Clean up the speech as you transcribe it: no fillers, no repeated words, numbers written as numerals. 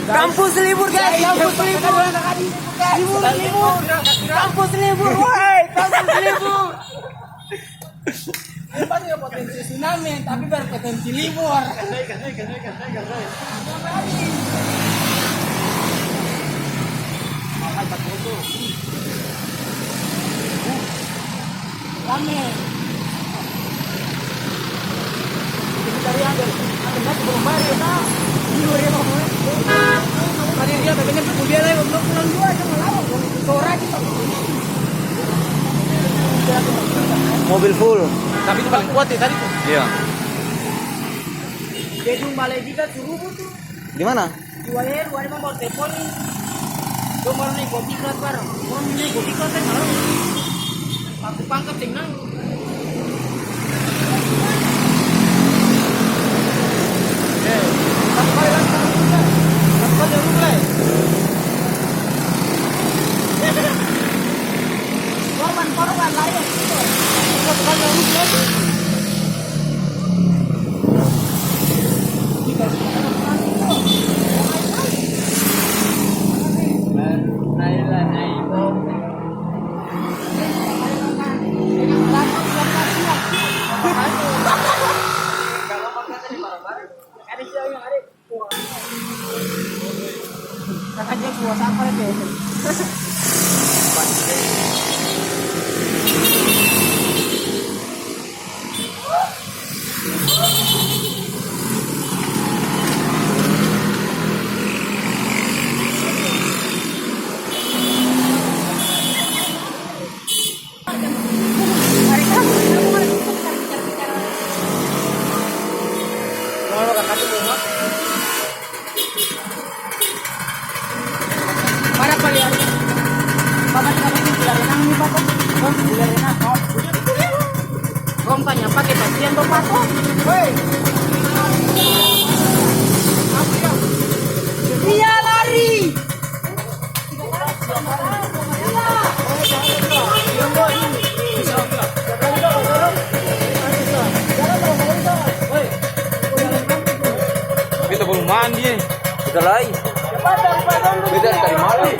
Kampus libur guys, kampus libur. Libur. Kampus libur, woi, kampus libur. Apa ya potensi tsunami, tapi berpotensi libur. Rame. Cari ada belum bayar ya. Tadi dia pengennya kemudian lagi untuk pulang juga aja malah sore kita. Mobil full. Tapi itu paling kuat ya tadi tuh. Iya. Gedung balai kita suruh tuh. Di mana? Di Wayer mau bawa telepon nih. Tuh mau nih kopi kelas bareng. Mau nih kopi kelas kan malam. Aku pangkat tinggal. Korban lain. Kakaknya kuasa apa ya? Para kalian, bapak kami ini tidak renang nih bapak, tidak renang. Rom tanya pakai pasien bapak kok, woi, dia lari. Kita belum mandi. Kita lagi. Kita dari malam.